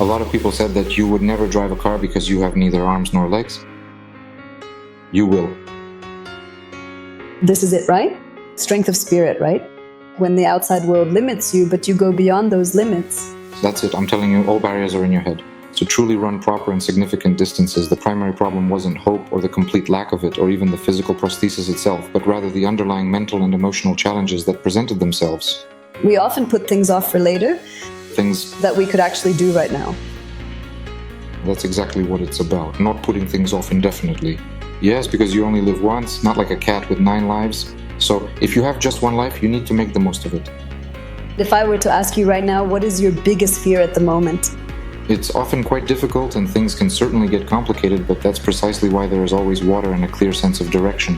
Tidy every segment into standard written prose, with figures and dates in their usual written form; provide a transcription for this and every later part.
A lot of people said that you would never drive a car because you have neither arms nor legs. You will. This is it, right? Strength of spirit, right? When the outside world limits you, but you go beyond those limits. That's it. I'm telling you, all barriers are in your head. To truly run proper and significant distances, the primary problem wasn't hope or the complete lack of it, or even the physical prosthesis itself, but rather the underlying mental and emotional challenges that presented themselves. We often put things off for later, Things that we could actually do right now. That's exactly what it's about, not putting things off indefinitely. Yes, because you only live once, not like a cat with 9 lives. So if you have just one life, you need to make the most of it. If I were to ask you right now, what is your biggest fear at the moment? It's often quite difficult and things can certainly get complicated, but that's precisely why there is always water and a clear sense of direction.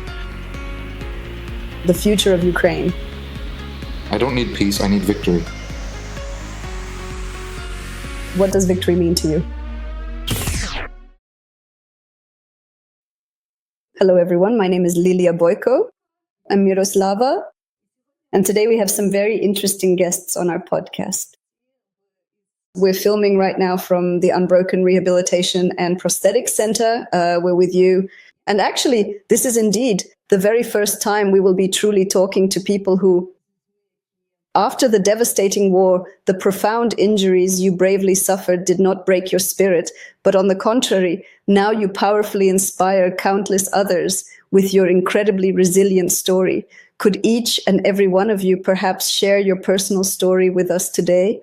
The future of Ukraine. I don't need peace, I need victory. What does victory mean to you? Hello everyone, my name is Lilia Boyko. I'm Miroslava, and today we have some very interesting guests on our podcast. We're filming right now from the Unbroken Rehabilitation and Prosthetics Center. We're with you. And actually, this is indeed the very first time we will be truly talking to people who, after the devastating war, the profound injuries you bravely suffered did not break your spirit, but on the contrary, now you powerfully inspire countless others with your incredibly resilient story. Could each and every one of you perhaps share your personal story with us today?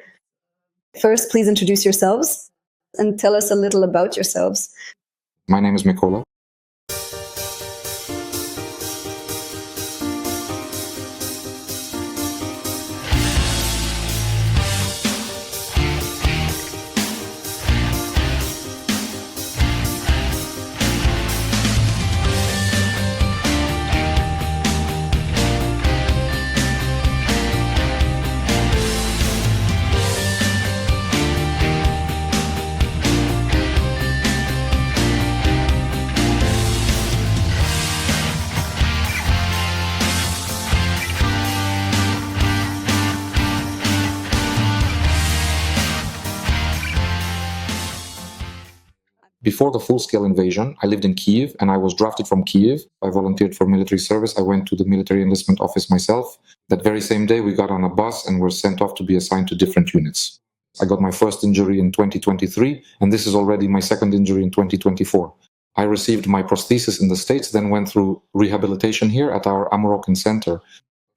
First, please introduce yourselves and tell us a little about yourselves. My name is Mykola. Before the full-scale invasion, I lived in Kyiv and I was drafted from Kyiv. I volunteered for military service. I went to the military enlistment office myself. That very same day, we got on a bus and were sent off to be assigned to different units. I got my first injury in 2023, and this is already my second injury in 2024. I received my prosthesis in the States, then went through rehabilitation here at our Amputations center.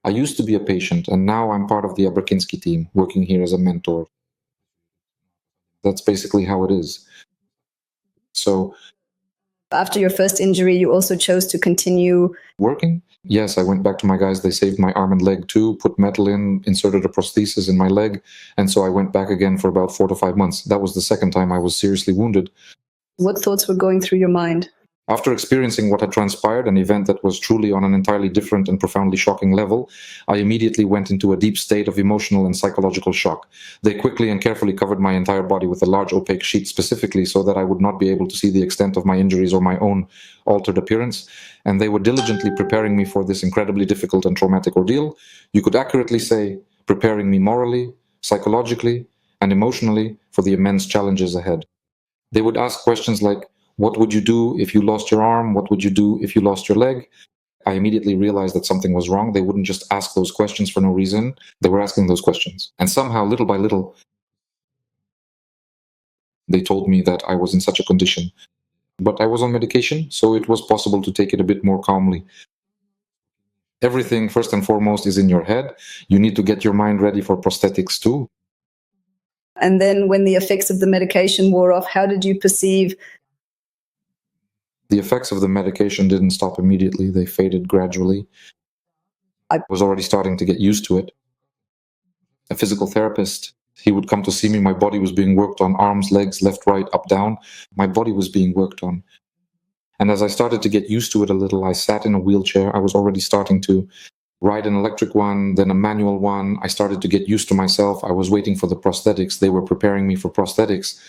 I used to be a patient, and now I'm part of the Abrakinsky team, working here as a mentor. That's basically how it is. So, after your first injury, you also chose to continue working? Yes, I went back to my guys. They saved my arm and leg too, put metal in, inserted a prosthesis in my leg. And so I went back again for about 4 to 5 months. That was the second time I was seriously wounded. What thoughts were going through your mind? After experiencing what had transpired, an event that was truly on an entirely different and profoundly shocking level, I immediately went into a deep state of emotional and psychological shock. They quickly and carefully covered my entire body with a large opaque sheet specifically so that I would not be able to see the extent of my injuries or my own altered appearance, and they were diligently preparing me for this incredibly difficult and traumatic ordeal. You could accurately say, preparing me morally, psychologically, and emotionally for the immense challenges ahead. They would ask questions like, what would you do if you lost your arm? What would you do if you lost your leg? I immediately realized that something was wrong. They wouldn't just ask those questions for no reason. They were asking those questions. And somehow, little by little, they told me that I was in such a condition. But I was on medication, so it was possible to take it a bit more calmly. Everything, first and foremost, is in your head. You need to get your mind ready for prosthetics too. And then when the effects of the medication wore off, how did you perceive? The effects of the medication didn't stop immediately. They faded gradually. I was already starting to get used to it. A physical therapist, he would come to see me. My body was being worked on, arms, legs, left, right, up, down. My body was being worked on. And as I started to get used to it a little, I sat in a wheelchair. I was already starting to ride an electric one, then a manual one. I started to get used to myself. I was waiting for the prosthetics. They were preparing me for prosthetics.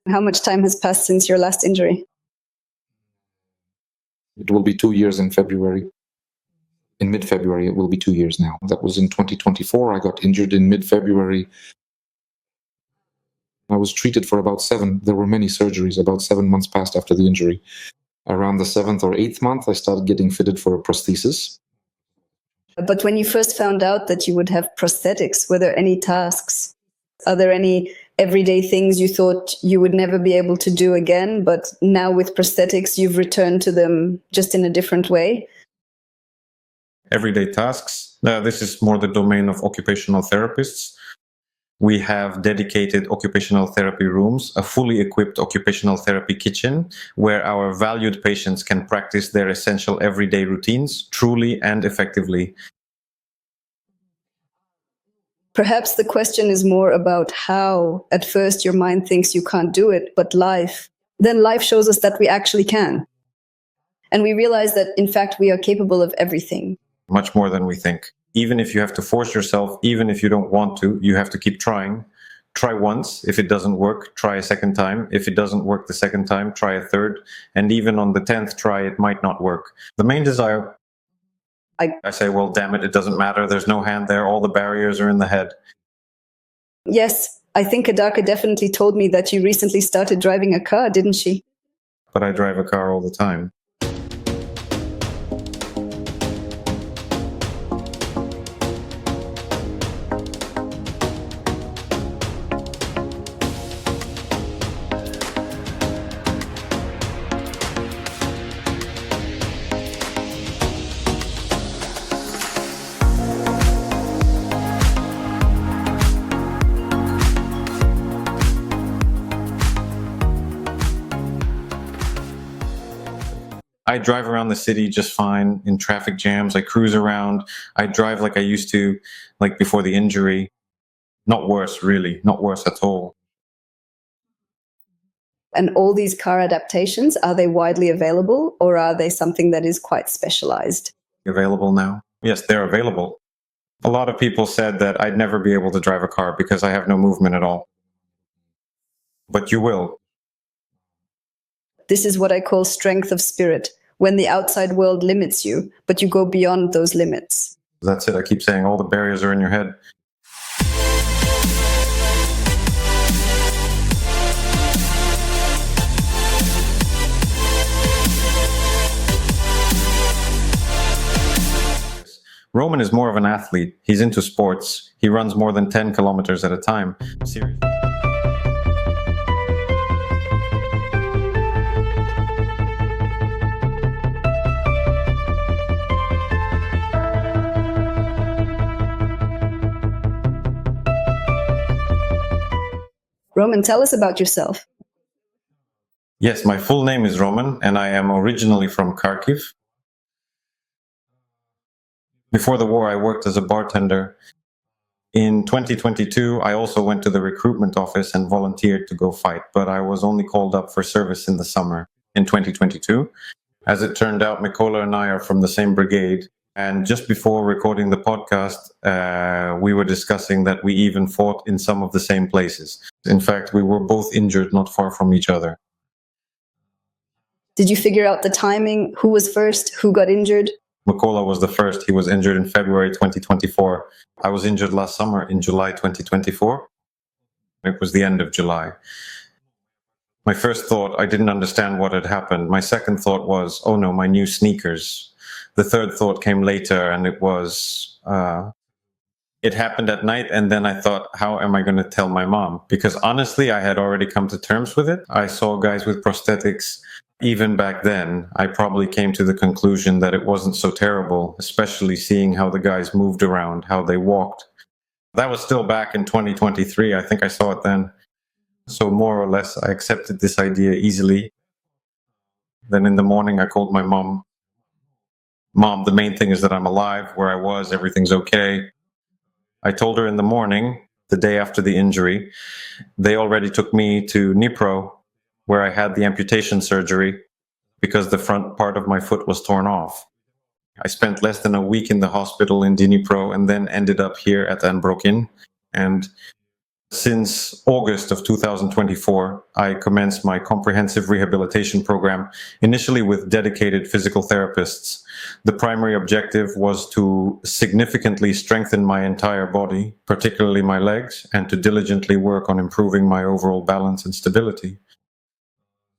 How much time has passed since your last injury? It will be 2 years in February. In mid-February, it will be 2 years now. That was in 2024. I got injured in mid-February. I was treated for about 7. There were many surgeries. About 7 months passed after the injury. Around the 7th or 8th month, I started getting fitted for a prosthesis. But when you first found out that you would have prosthetics, were there any tasks? Are there any everyday things you thought you would never be able to do again, but now with prosthetics, you've returned to them just in a different way? Everyday tasks. This is more the domain of occupational therapists. We have dedicated occupational therapy rooms, a fully equipped occupational therapy kitchen, where our valued patients can practice their essential everyday routines truly and effectively. Perhaps the question is more about how at first your mind thinks you can't do it, but then life shows us that we actually can. And we realize that, in fact, we are capable of everything. Much more than we think. Even if you have to force yourself, even if you don't want to, you have to keep trying. Try once. If it doesn't work, try a second time. If it doesn't work the second time, try a third. And even on the 10th try, it might not work. The main desire, I say, well, damn it, it doesn't matter. There's no hand there. All the barriers are in the head. Yes, I think Adaka definitely told me that you recently started driving a car, didn't she? But I drive a car all the time. I drive around the city just fine in traffic jams. I cruise around. I drive like I used to, like before the injury. Not worse, really. Not worse at all. And all these car adaptations, are they widely available, or are they something that is quite specialized? Available now? Yes, they're available. A lot of people said that I'd never be able to drive a car because I have no movement at all. But you will. This is what I call strength of spirit, when the outside world limits you, but you go beyond those limits. That's it. I keep saying all the barriers are in your head. Roman is more of an athlete. He's into sports. He runs more than 10 kilometers at a time. Seriously. Roman, tell us about yourself. Yes, my full name is Roman, and I am originally from Kharkiv. Before the war, I worked as a bartender. In 2022, I also went to the recruitment office and volunteered to go fight, but I was only called up for service in the summer in 2022. As it turned out, Mykola and I are from the same brigade. And just before recording the podcast, we were discussing that we even fought in some of the same places. In fact, we were both injured not far from each other. Did you figure out the timing? Who was first? Who got injured? Mykola was the first. He was injured in February 2024. I was injured last summer in July 2024. It was the end of July. My first thought, I didn't understand what had happened. My second thought was, oh no, my new sneakers. The third thought came later, and it was, it happened at night. And then I thought, how am I going to tell my mom? Because honestly, I had already come to terms with it. I saw guys with prosthetics. Even back then, I probably came to the conclusion that it wasn't so terrible, especially seeing how the guys moved around, how they walked. That was still back in 2023. I think I saw it then. So more or less, I accepted this idea easily. Then in the morning, I called my mom. Mom, the main thing is that I'm alive, where I was, everything's okay. I told her in the morning, the day after the injury, they already took me to Dnipro, where I had the amputation surgery because the front part of my foot was torn off. I spent less than a week in the hospital in Dnipro and then ended up here at Unbroken. And Since August of 2024, I commenced my comprehensive rehabilitation program, initially with dedicated physical therapists. The primary objective was to significantly strengthen my entire body, particularly my legs, and to diligently work on improving my overall balance and stability.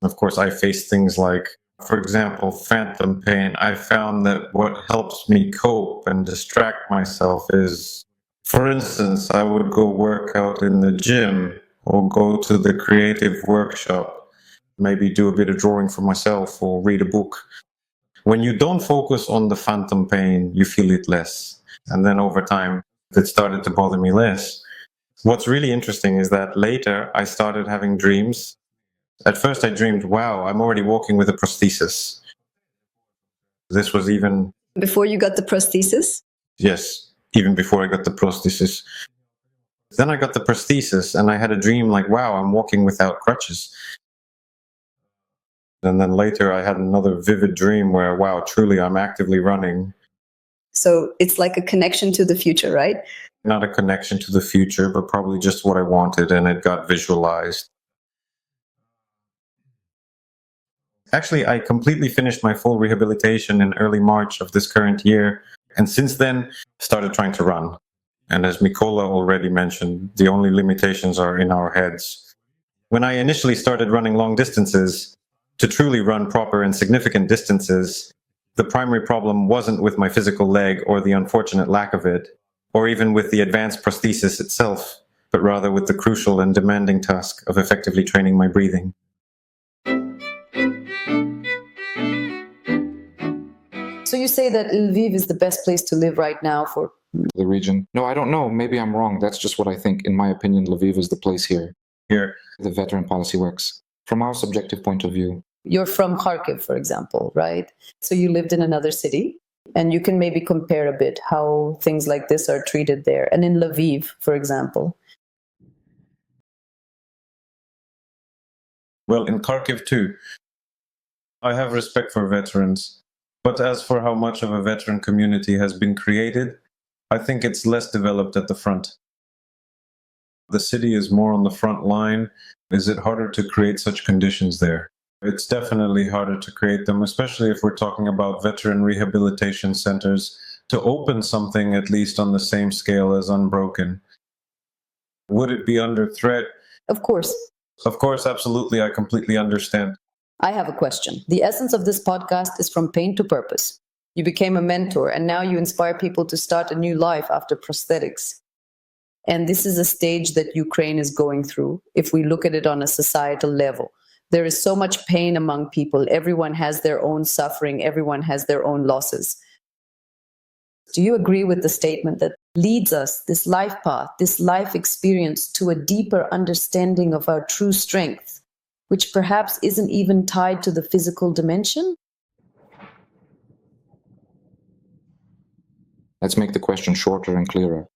Of course, I faced things like, for example, phantom pain. I found that what helps me cope and distract myself is, for instance, I would go work out in the gym or go to the creative workshop, maybe do a bit of drawing for myself or read a book. When you don't focus on the phantom pain, you feel it less. And then over time, it started to bother me less. What's really interesting is that later I started having dreams. At first I dreamed, wow, I'm already walking with a prosthesis. This was even... Before you got the prosthesis? Yes, even before I got the prosthesis. Then I got the prosthesis and I had a dream like, wow, I'm walking without crutches. And then later I had another vivid dream where, wow, truly I'm actively running. So it's like a connection to the future, right? Not a connection to the future, but probably just what I wanted, and it got visualized. Actually, I completely finished my full rehabilitation in early March of this current year, and since then started trying to run. And as Mykola already mentioned, the only limitations are in our heads. When I initially started running long distances, to truly run proper and significant distances, the primary problem wasn't with my physical leg or the unfortunate lack of it, or even with the advanced prosthesis itself, but rather with the crucial and demanding task of effectively training my breathing. So you say that Lviv is the best place to live right now for the region? No, I don't know. Maybe I'm wrong. That's just what I think. In my opinion, Lviv is the place here. Here, the veteran policy works. From our subjective point of view. You're from Kharkiv, for example, right? So you lived in another city, and you can maybe compare a bit how things like this are treated there. And in Lviv, for example. Well, in Kharkiv too, I have respect for veterans. But as for how much of a veteran community has been created, I think it's less developed at the front. The city is more on the front line. Is it harder to create such conditions there? It's definitely harder to create them, especially if we're talking about veteran rehabilitation centers, to open something at least on the same scale as Unbroken. Would it be under threat? Of course. Of course, absolutely. I completely understand. I have a question. The essence of this podcast is from pain to purpose. You became a mentor, and now you inspire people to start a new life after prosthetics. And this is a stage that Ukraine is going through, if we look at it on a societal level. There is so much pain among people. Everyone has their own suffering. Everyone has their own losses. Do you agree with the statement that leads us, this life path, this life experience, to a deeper understanding of our true strength, which perhaps isn't even tied to the physical dimension? Let's make the question shorter and clearer.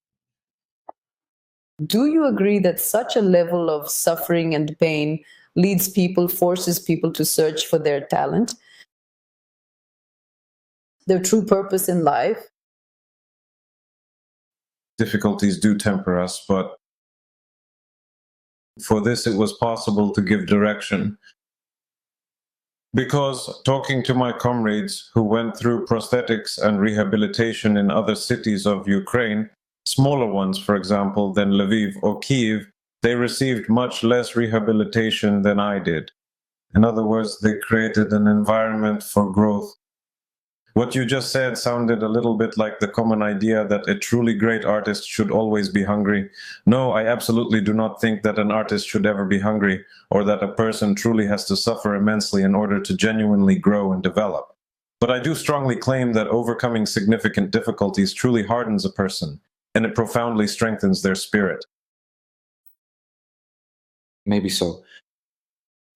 Do you agree that such a level of suffering and pain leads people, forces people to search for their talent, their true purpose in life? Difficulties do temper us, but for this it was possible to give direction. Because talking to my comrades who went through prosthetics and rehabilitation in other cities of Ukraine, smaller ones, for example, than Lviv or Kyiv, they received much less rehabilitation than I did. In other words, they created an environment for growth. What you just said sounded a little bit like the common idea that a truly great artist should always be hungry. No, I absolutely do not think that an artist should ever be hungry, or that a person truly has to suffer immensely in order to genuinely grow and develop. But I do strongly claim that overcoming significant difficulties truly hardens a person, and it profoundly strengthens their spirit. Maybe so.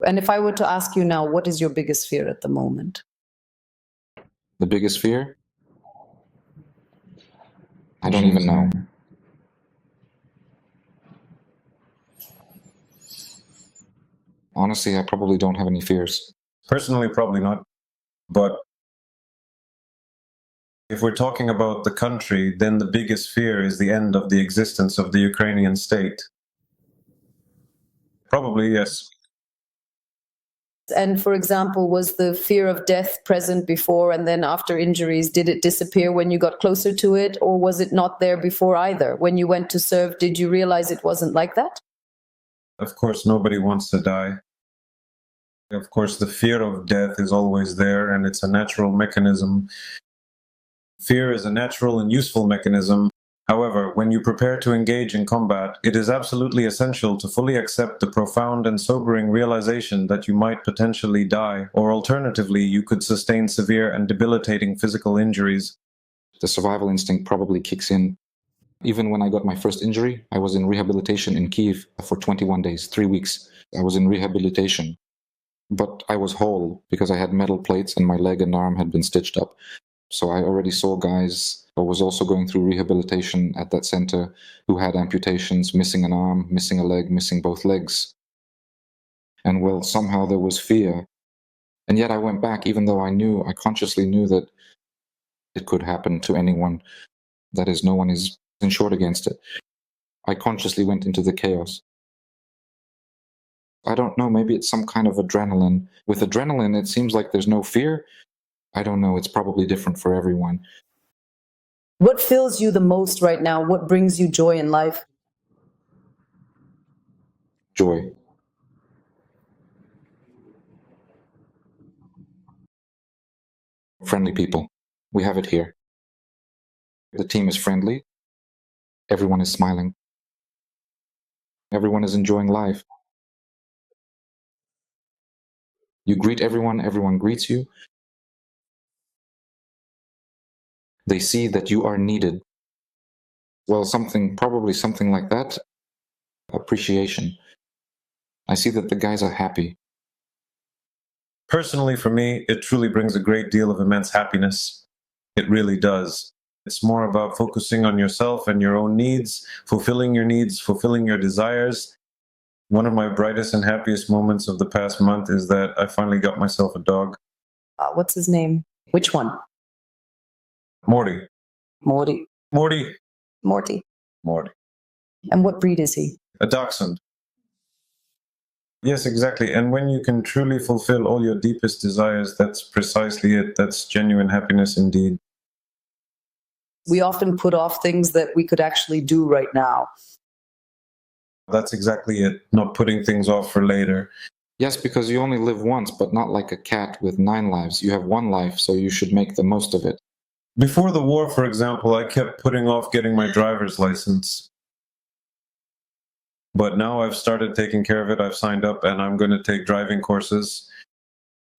And if I were to ask you now, what is your biggest fear at the moment? The biggest fear? I don't even know. Honestly, I probably don't have any fears. Personally, probably not. But if we're talking about the country, then the biggest fear is the end of the existence of the Ukrainian state. Probably, yes. And for example, was the fear of death present before and then after injuries? Did it disappear when you got closer to it, or was it not there before either? When you went to serve, did you realize it wasn't like that? Of course, nobody wants to die. Of course, the fear of death is always there, and it's a natural mechanism. Fear is a natural and useful mechanism. However, when you prepare to engage in combat, it is absolutely essential to fully accept the profound and sobering realization that you might potentially die, or alternatively, you could sustain severe and debilitating physical injuries. The survival instinct probably kicks in. Even when I got my first injury, I was in rehabilitation in Kiev for 21 days, 3 weeks. I was in rehabilitation. But I was whole because I had metal plates and my leg and arm had been stitched up. So I already saw guys who was also going through rehabilitation at that center who had amputations, missing an arm, missing a leg, missing both legs. And well, somehow there was fear. And yet I went back, even though I consciously knew that it could happen to anyone. That is, no one is insured against it. I consciously went into the chaos. I don't know, maybe it's some kind of adrenaline. With adrenaline, it seems like there's no fear. I don't know, it's probably different for everyone. What fills you the most right now? What brings you joy in life? Joy. Friendly people. We have it here. The team is friendly. Everyone is smiling. Everyone is enjoying life. You greet everyone, everyone greets you. They see that you are needed. Well, probably something like that. Appreciation. I see that the guys are happy. Personally, for me, it truly brings a great deal of immense happiness. It really does. It's more about focusing on yourself and your own needs, fulfilling your desires. One of my brightest and happiest moments of the past month is that I finally got myself a dog. What's his name? Which one? Morty. Morty. Morty. Morty. Morty. And what breed is he? A dachshund. Yes, exactly. And when you can truly fulfill all your deepest desires, that's precisely it. That's genuine happiness indeed. We often put off things that we could actually do right now. That's exactly it. Not putting things off for later. Yes, because you only live once, but not like a cat with 9 lives. You have 1 life, so you should make the most of it. Before the war, for example, I kept putting off getting my driver's license. But now I've started taking care of it. I've signed up and I'm going to take driving courses.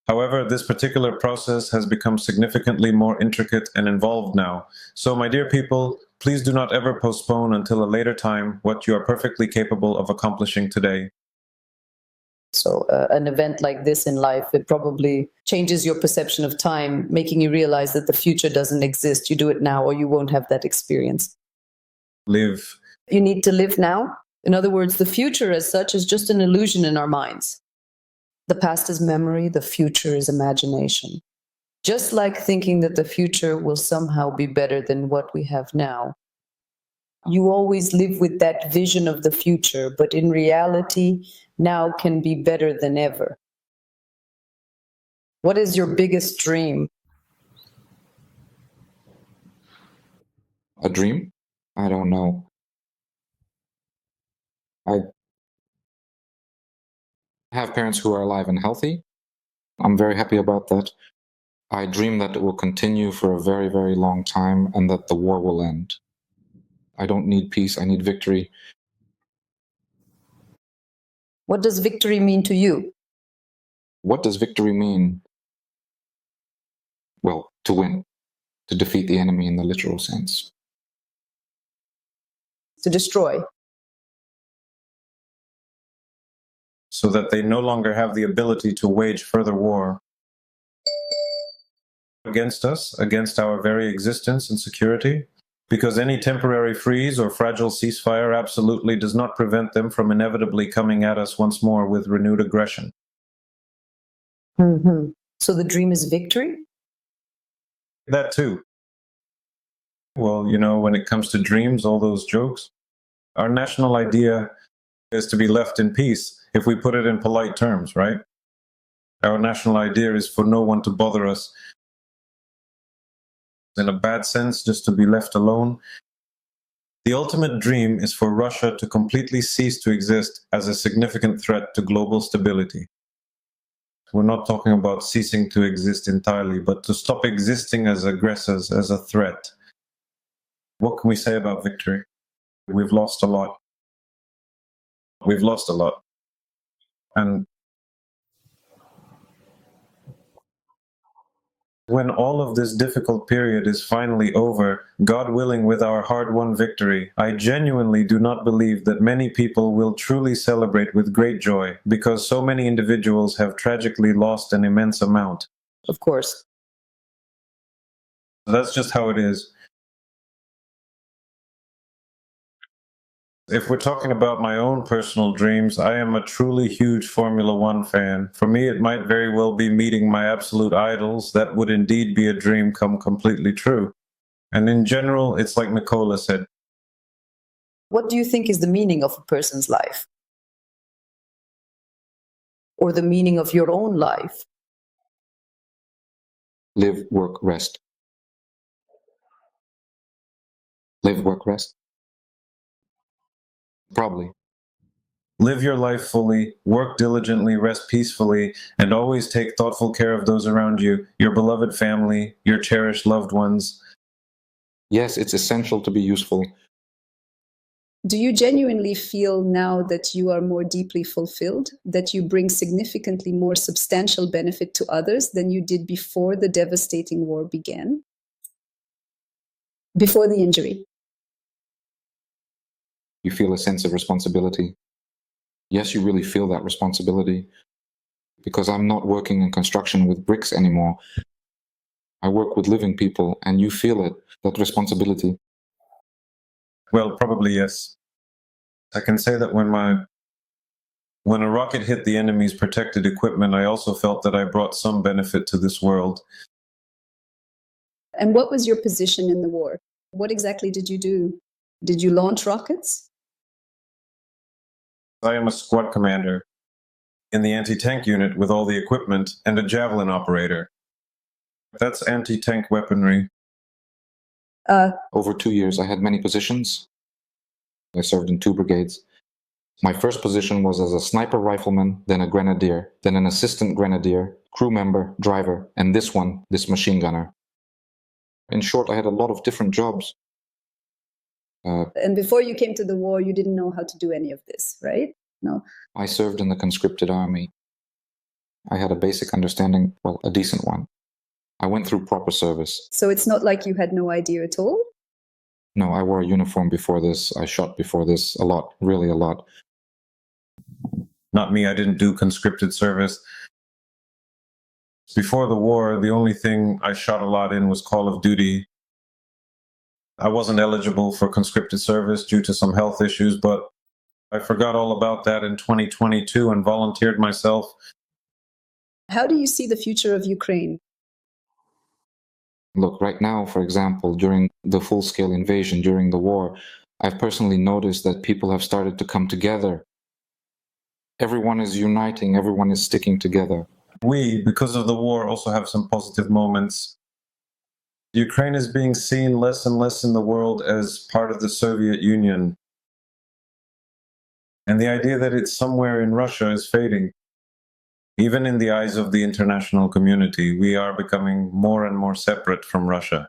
However, this particular process has become significantly more intricate and involved now. So, my dear people, please do not ever postpone until a later time what you are perfectly capable of accomplishing today. So an event like this in life, it probably changes your perception of time, making you realize that the future doesn't exist. You do it now or you won't have that experience. Live. You need to live now. In other words, the future as such is just an illusion in our minds. The past is memory, the future is imagination. Just like thinking that the future will somehow be better than what we have now. You always live with that vision of the future, but in reality, now can be better than ever. What is your biggest dream? A dream? I don't know. I have parents who are alive and healthy. I'm very happy about that. I dream that it will continue for a very, very long time and that the war will end. I don't need peace, I need victory. What does victory mean to you? What does victory mean? Well, to win, to defeat the enemy in the literal sense. To destroy. So that they no longer have the ability to wage further war against us, against our very existence and security, because any temporary freeze or fragile ceasefire absolutely does not prevent them from inevitably coming at us once more with renewed aggression. Mm-hmm. So the dream is victory? That too. Well, you know, when it comes to dreams, all those jokes, our national idea is to be left in peace. if we put it in polite terms, right? Our national idea is for no one to bother us in a bad sense, just to be left alone. The ultimate dream is for Russia to completely cease to exist as a significant threat to global stability. We're not talking about ceasing to exist entirely, but to stop existing as aggressors, as a threat. What can we say about victory? We've lost a lot. We've lost a lot. And when all of this difficult period is finally over, God willing, with our hard-won victory, I genuinely do not believe that many people will truly celebrate with great joy, because so many individuals have tragically lost an immense amount. Of course. That's just how it is. If we're talking about my own personal dreams, I am a truly huge Formula One fan. For me, it might very well be meeting my absolute idols. That would indeed be a dream come completely true. And in general, it's like Mykola said. What do you think is the meaning of a person's life? Or the meaning of your own life? Live, work, rest. Live, work, rest. Probably. Live your life fully, work diligently, rest peacefully, and always take thoughtful care of those around you, your beloved family, your cherished loved ones. Yes, it's essential to be useful. Do you genuinely feel now that you are more deeply fulfilled, that you bring significantly more substantial benefit to others than you did before the devastating war began? Before the injury? You feel a sense of responsibility. Yes, you really feel that responsibility. Because I'm not working in construction with bricks anymore. I work with living people, and you feel it, that responsibility. Well, probably yes. I can say that when a rocket hit the enemy's protected equipment, I also felt that I brought some benefit to this world. And what was your position in the war? What exactly did you do? Did you launch rockets? I am a squad commander in the anti-tank unit with all the equipment and a javelin operator. That's anti-tank weaponry. Over 2 years, I had many positions. I served in 2 brigades. My first position was as a sniper rifleman, then a grenadier, then an assistant grenadier, crew member, driver, and this machine gunner. In short, I had a lot of different jobs. And before you came to the war, you didn't know how to do any of this, right? No. I served in the conscripted army. I had a basic understanding, well, a decent one. I went through proper service. So it's not like you had no idea at all? No, I wore a uniform before this. I shot before this a lot, really a lot. Not me, I didn't do conscripted service. Before the war, the only thing I shot a lot in was Call of Duty. I wasn't eligible for conscripted service due to some health issues, but I forgot all about that in 2022 and volunteered myself. How do you see the future of Ukraine? Look, right now, for example, during the full-scale invasion, during the war, I've personally noticed that people have started to come together. Everyone is uniting, everyone is sticking together. We, because of the war, also have some positive moments. Ukraine is being seen less and less in the world as part of the Soviet Union. And the idea that it's somewhere in Russia is fading. Even in the eyes of the international community, we are becoming more and more separate from Russia.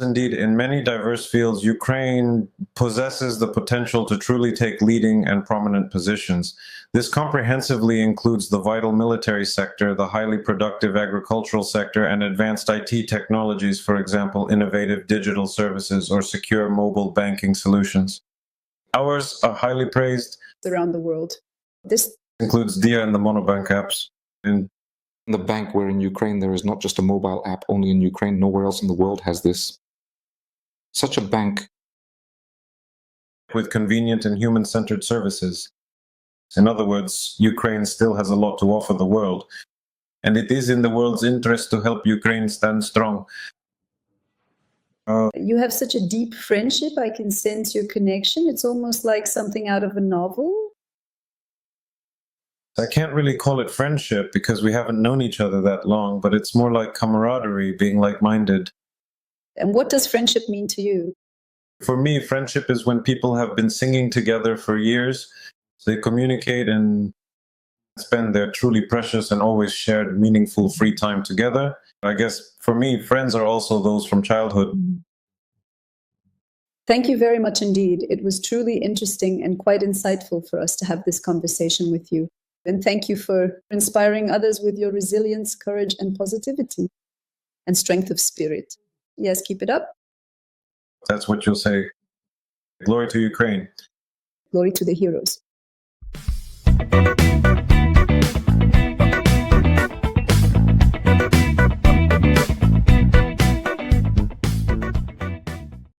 Indeed, in many diverse fields, Ukraine possesses the potential to truly take leading and prominent positions. This comprehensively includes the vital military sector, the highly productive agricultural sector, and advanced IT technologies, for example, innovative digital services or secure mobile banking solutions. Ours are highly praised. Around the world. This includes DIA and the monobank apps. In the bank, where in Ukraine there is not just a mobile app, only in Ukraine, nowhere else in the world has this. Such a bank with convenient and human-centered services. In other words, Ukraine still has a lot to offer the world, and it is in the world's interest to help Ukraine stand strong. You have such a deep friendship. I can sense your connection. It's almost like something out of a novel. I can't really call it friendship because we haven't known each other that long, but it's more like camaraderie, being like-minded. And what does friendship mean to you? For me, friendship is when people have been singing together for years. They communicate and spend their truly precious and always shared meaningful free time together. I guess for me, friends are also those from childhood. Thank you very much indeed. It was truly interesting and quite insightful for us to have this conversation with you. And thank you for inspiring others with your resilience, courage, and positivity and strength of spirit. Yes, keep it up. That's what you'll say. Glory to Ukraine. Glory to the heroes.